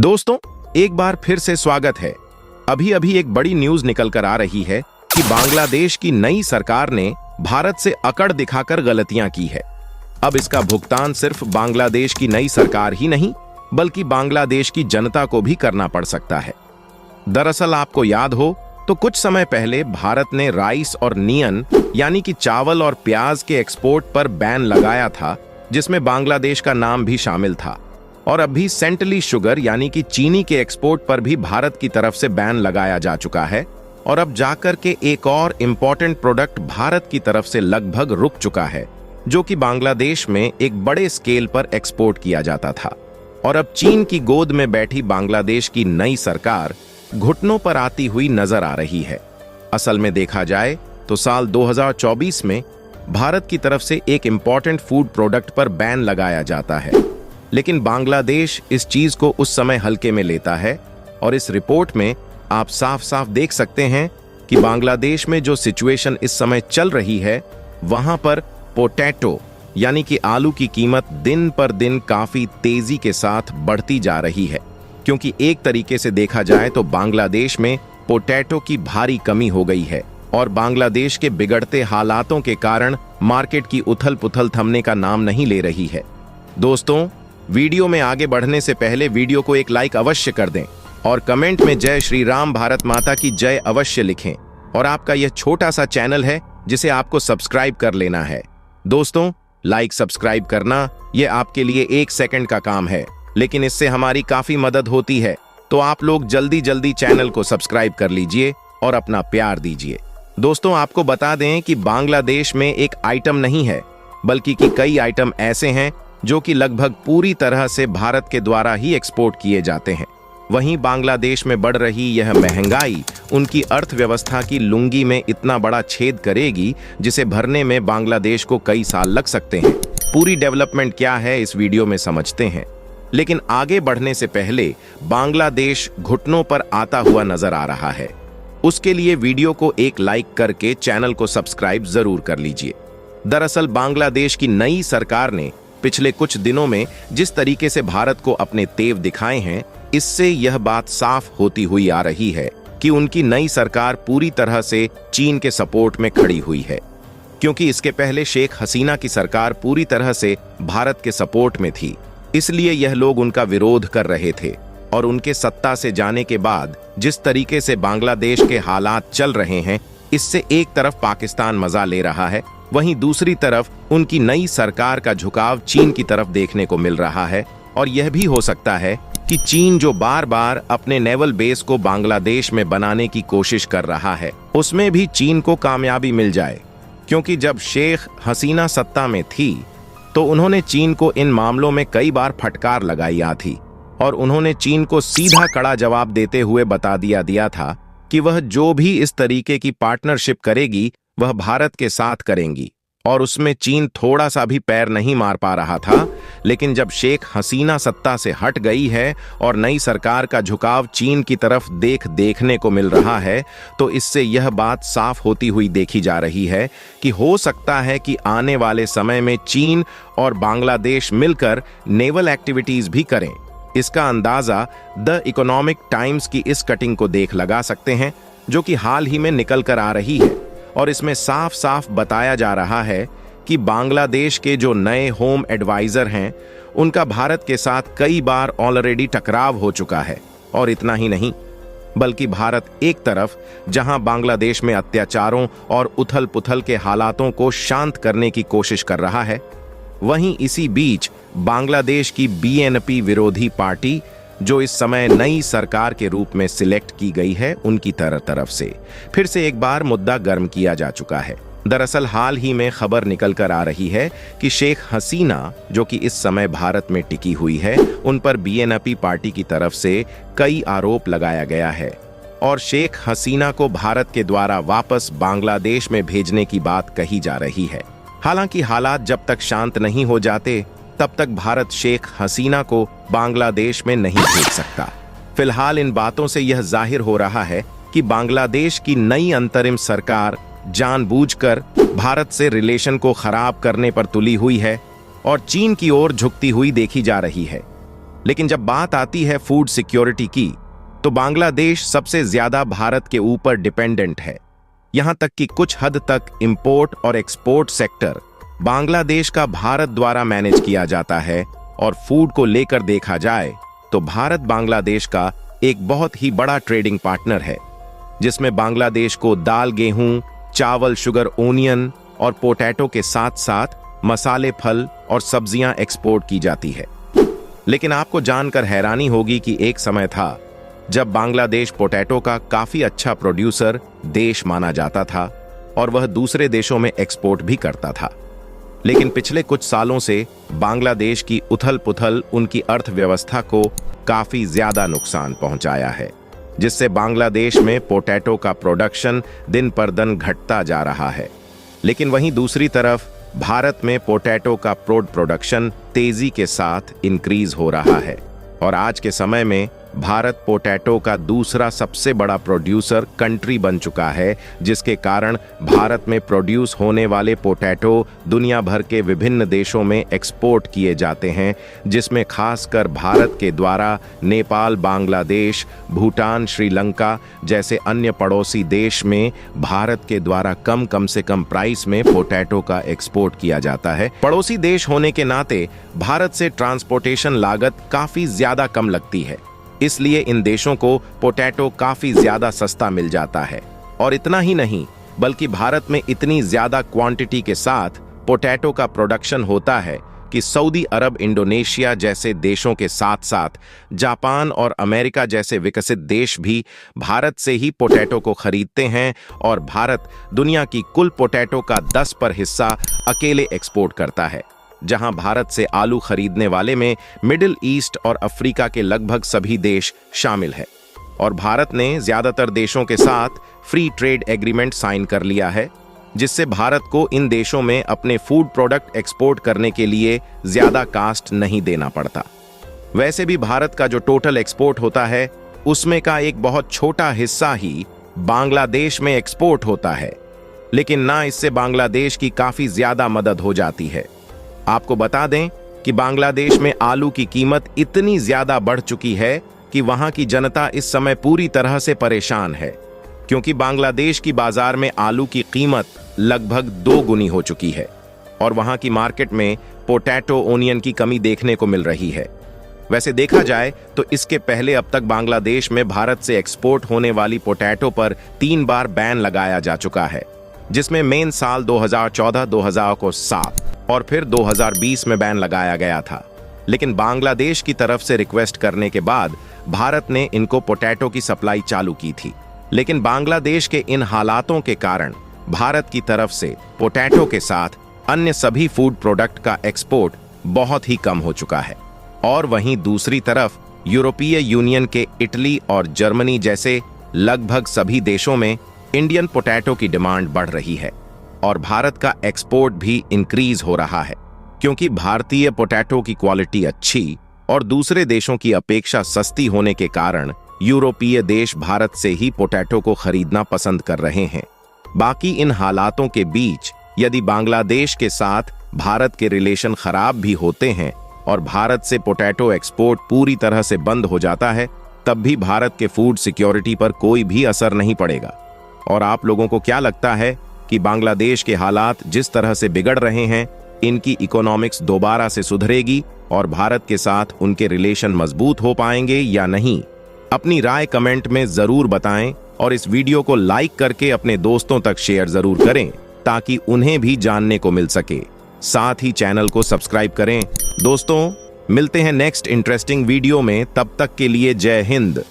दोस्तों, एक बार फिर से स्वागत है। अभी अभी एक बड़ी न्यूज निकल कर आ रही है कि बांग्लादेश की नई सरकार ने भारत से अकड़ दिखाकर गलतियां की है। अब इसका भुगतान सिर्फ बांग्लादेश की नई सरकार ही नहीं बल्कि बांग्लादेश की जनता को भी करना पड़ सकता है। दरअसल आपको याद हो तो कुछ समय पहले भारत ने राइस और नियन यानी कि चावल और प्याज के एक्सपोर्ट पर बैन लगाया था, जिसमें बांग्लादेश का नाम भी शामिल था। और अभी सेंटली शुगर यानी कि चीनी के एक्सपोर्ट पर भी भारत की तरफ से बैन लगाया जा चुका है। और अब जाकर के एक और इम्पोर्टेंट प्रोडक्ट भारत की तरफ से लगभग रुक चुका है, जो कि बांग्लादेश में एक बड़े स्केल पर एक्सपोर्ट किया जाता था। और अब चीन की गोद में बैठी बांग्लादेश की नई सरकार घुटनों पर आती हुई नजर आ रही है। असल में देखा जाए तो साल 2024 में भारत की तरफ से एक इम्पोर्टेंट फूड प्रोडक्ट पर बैन लगाया जाता है, लेकिन बांग्लादेश इस चीज को उस समय हल्के में लेता है। और इस रिपोर्ट में आप साफ साफ देख सकते हैं कि बांग्लादेश में जो सिचुएशन इस समय चल रही है, वहां पर पोटैटो यानी कि आलू की कीमत दिन पर दिन काफी तेजी के साथ बढ़ती जा रही है, क्योंकि एक तरीके से देखा जाए तो बांग्लादेश में पोटैटो की भारी कमी हो गई है। और बांग्लादेश के बिगड़ते हालातों के कारण मार्केट की उथल पुथल थमने का नाम नहीं ले रही है। दोस्तों, वीडियो में आगे बढ़ने से पहले वीडियो को एक लाइक अवश्य कर दें और कमेंट में जय श्री राम भारत माता की जय अवश्य लिखें। और आपका यह छोटा सा चैनल है जिसे आपको सब्सक्राइब कर लेना है। दोस्तों, लाइक सब्सक्राइब करना यह आपके लिए 1 सेकंड का काम है, लेकिन इससे हमारी काफी मदद होती है। तो आप लोग जल्दी जल्दी चैनल को सब्सक्राइब कर लीजिए और अपना प्यार दीजिए। दोस्तों, आपको बता दें कि बांग्लादेश में एक आइटम नहीं है बल्कि कि कई आइटम ऐसे हैं जो कि लगभग पूरी तरह से भारत के द्वारा ही एक्सपोर्ट किए जाते हैं। वहीं बांग्लादेश में बढ़ रही यह महंगाई उनकी अर्थव्यवस्था की लुंगी में इतना बड़ा छेद करेगी जिसे भरने में बांग्लादेश को कई साल लग सकते हैं। पूरी डेवलपमेंट क्या है इस वीडियो में समझते हैं, लेकिन आगे बढ़ने से पहले बांग्लादेश घुटनों पर आता हुआ नजर आ रहा है। उसके लिए वीडियो को एक लाइक करके चैनल को सब्सक्राइब जरूर कर लीजिए। दरअसल बांग्लादेश की नई सरकार ने पिछले कुछ दिनों में जिस तरीके से भारत को अपने तेव दिखाए हैं, इससे यह बात साफ होती हुई आ रही है कि उनकी नई सरकार पूरी तरह से चीन के सपोर्ट में खड़ी हुई है। क्योंकि इसके पहले शेख हसीना की सरकार पूरी तरह से भारत के सपोर्ट में थी, इसलिए यह लोग उनका विरोध कर रहे थे। और उनके सत्ता से जाने के बाद जिस तरीके से बांग्लादेश के हालात चल रहे हैं, इससे एक तरफ पाकिस्तान मजा ले रहा है, वहीं दूसरी तरफ उनकी नई सरकार का झुकाव चीन की तरफ देखने को मिल रहा है। और यह भी हो सकता है कि चीन जो बार बार अपने नेवल बेस को बांग्लादेश में बनाने की कोशिश कर रहा है, उसमें भी चीन को कामयाबी मिल जाए। क्योंकि जब शेख हसीना सत्ता में थी तो उन्होंने चीन को इन मामलों में कई बार फटकार लगाई थी और उन्होंने चीन को सीधा कड़ा जवाब देते हुए बता दिया था कि वह जो भी इस तरीके की पार्टनरशिप करेगी वह भारत के साथ करेंगी। और उसमें चीन थोड़ा सा भी पैर नहीं मार पा रहा था। लेकिन जब शेख हसीना सत्ता से हट गई है और नई सरकार का झुकाव चीन की तरफ देखने को मिल रहा है, तो इससे यह बात साफ होती हुई देखी जा रही है कि हो सकता है कि आने वाले समय में चीन और बांग्लादेश मिलकर नेवल एक्टिविटीज भी करें। इसका अंदाजा द इकोनॉमिक टाइम्स की इस कटिंग को देख लगा सकते हैं, जो कि हाल ही में निकल कर आ रही है। और इसमें साफ साफ बताया जा रहा है कि बांग्लादेश के जो नए होम एडवाइजर हैं, उनका भारत के साथ कई बार ऑलरेडी टकराव हो चुका है। और इतना ही नहीं, बल्कि भारत एक तरफ जहां बांग्लादेश में अत्याचारों और उथल पुथल के हालातों को शांत करने की कोशिश कर रहा है, वहीं इसी बीच बांग्लादेश की बीएनपी विरोधी पार्टी, जो इस समय नई सरकार के रूप में सिलेक्ट की गई है, उनकी तरफ से फिर से एक बार मुद्दा गर्म किया जा चुका है। दरअसल हाल ही में खबर निकल कर आ रही है कि शेख हसीना, जो कि इस समय भारत में टिकी हुई है, उन पर बीएनपी पार्टी की तरफ से कई आरोप लगाया गया है। और शेख हसीना को भारत के द्वारा वापस बांग्लादेश में भेजने की बात कही जा रही है। हालांकि हालात जब तक शांत नहीं हो जाते तब तक भारत शेख हसीना को बांग्लादेश में नहीं भेज सकता। फिलहाल इन बातों से यह जाहिर हो रहा है कि बांग्लादेश की नई अंतरिम सरकार जानबूझकर भारत से रिलेशन को खराब करने पर तुली हुई है और चीन की ओर झुकती हुई देखी जा रही है। लेकिन जब बात आती है फूड सिक्योरिटी की, तो बांग्लादेश सबसे ज्यादा भारत के ऊपर डिपेंडेंट है। यहां तक कि कुछ हद तक इंपोर्ट और एक्सपोर्ट सेक्टर बांग्लादेश का भारत द्वारा मैनेज किया जाता है। और फूड को लेकर देखा जाए तो भारत बांग्लादेश का एक बहुत ही बड़ा ट्रेडिंग पार्टनर है, जिसमें बांग्लादेश को दाल, गेहूं, चावल, शुगर, ओनियन और पोटैटो के साथ साथ मसाले, फल और सब्जियां एक्सपोर्ट की जाती है। लेकिन आपको जानकर हैरानी होगी कि एक समय था जब बांग्लादेश पोटैटो का काफी अच्छा प्रोड्यूसर देश माना जाता था और वह दूसरे देशों में एक्सपोर्ट भी करता था। लेकिन पिछले कुछ सालों से बांग्लादेश की उथल पुथल उनकी अर्थव्यवस्था को काफी ज्यादा नुकसान पहुंचाया है, जिससे बांग्लादेश में पोटैटो का प्रोडक्शन दिन पर दिन घटता जा रहा है। लेकिन वहीं दूसरी तरफ भारत में पोटैटो का प्रोडक्शन तेजी के साथ इंक्रीज हो रहा है और आज के समय में भारत पोटैटो का दूसरा सबसे बड़ा प्रोड्यूसर कंट्री बन चुका है, जिसके कारण भारत में प्रोड्यूस होने वाले पोटैटो दुनिया भर के विभिन्न देशों में एक्सपोर्ट किए जाते हैं, जिसमें खासकर भारत के द्वारा नेपाल, बांग्लादेश, भूटान, श्रीलंका जैसे अन्य पड़ोसी देश में भारत के द्वारा कम से कम प्राइस में पोटैटो का एक्सपोर्ट किया जाता है। पड़ोसी देश होने के नाते भारत से ट्रांसपोर्टेशन लागत काफी ज्यादा कम लगती है, इसलिए इन देशों को पोटैटो काफी ज्यादा सस्ता मिल जाता है। और इतना ही नहीं, बल्कि भारत में इतनी ज्यादा क्वांटिटी के साथ पोटैटो का प्रोडक्शन होता है कि सऊदी अरब, इंडोनेशिया जैसे देशों के साथ साथ जापान और अमेरिका जैसे विकसित देश भी भारत से ही पोटैटो को खरीदते हैं और भारत दुनिया की कुल पोटैटो का 10% हिस्सा अकेले एक्सपोर्ट करता है। जहां भारत से आलू खरीदने वाले में मिडिल ईस्ट और अफ्रीका के लगभग सभी देश शामिल है और भारत ने ज्यादातर देशों के साथ फ्री ट्रेड एग्रीमेंट साइन कर लिया है, जिससे भारत को इन देशों में अपने फूड प्रोडक्ट एक्सपोर्ट करने के लिए ज्यादा कास्ट नहीं देना पड़ता। वैसे भी भारत का जो टोटल एक्सपोर्ट होता है उसमें का एक बहुत छोटा हिस्सा ही बांग्लादेश में एक्सपोर्ट होता है, लेकिन ना इससे बांग्लादेश की काफी ज्यादा मदद हो जाती है। आपको बता दें कि बांग्लादेश में आलू की कीमत इतनी ज्यादा बढ़ चुकी है कि वहां की जनता इस समय पूरी तरह से परेशान है, क्योंकि बांग्लादेश की बाजार में आलू की कीमत लगभग 2 गुनी हो चुकी है और वहां की मार्केट में पोटैटो, ओनियन की कमी देखने को मिल रही है। वैसे देखा जाए तो इसके पहले अब तक बांग्लादेश में भारत से एक्सपोर्ट होने वाली पोटैटो पर 3 बार बैन लगाया जा चुका है, जिसमें मेन साल 2014, 2007 और फिर 2020 में बैन लगाया गया था। लेकिन बांग्लादेश की तरफ से रिक्वेस्ट करने के बाद भारत ने इनको पोटैटो की सप्लाई चालू की थी। लेकिन बांग्लादेश के इन हालातों के कारण भारत की तरफ से पोटैटो के साथ अन्य सभी फूड प्रोडक्ट का एक्सपोर्ट बहुत ही कम हो चुका है। और वहीं दूसरी तरफ यूरोपीय यूनियन के इटली और जर्मनी जैसे लगभग सभी देशों में इंडियन पोटैटो की डिमांड बढ़ रही है और भारत का एक्सपोर्ट भी इंक्रीज हो रहा है, क्योंकि भारतीय पोटैटो की क्वालिटी अच्छी और दूसरे देशों की अपेक्षा सस्ती होने के कारण यूरोपीय देश भारत से ही पोटैटो को खरीदना पसंद कर रहे हैं। बाकी इन हालातों के बीच यदि बांग्लादेश के साथ भारत के रिलेशन खराब भी होते हैं और भारत से पोटैटो एक्सपोर्ट पूरी तरह से बंद हो जाता है, तब भी भारत के फूड सिक्योरिटी पर कोई भी असर नहीं पड़ेगा। और आप लोगों को क्या लगता है कि बांग्लादेश के हालात जिस तरह से बिगड़ रहे हैं, इनकी इकोनॉमिक्स दोबारा से सुधरेगी और भारत के साथ उनके रिलेशन मजबूत हो पाएंगे या नहीं? अपनी राय कमेंट में जरूर बताएं और इस वीडियो को लाइक करके अपने दोस्तों तक शेयर जरूर करें ताकि उन्हें भी जानने को मिल सके। साथ ही चैनल को सब्सक्राइब करें। दोस्तों, मिलते हैं नेक्स्ट इंटरेस्टिंग वीडियो में। तब तक के लिए जय हिंद।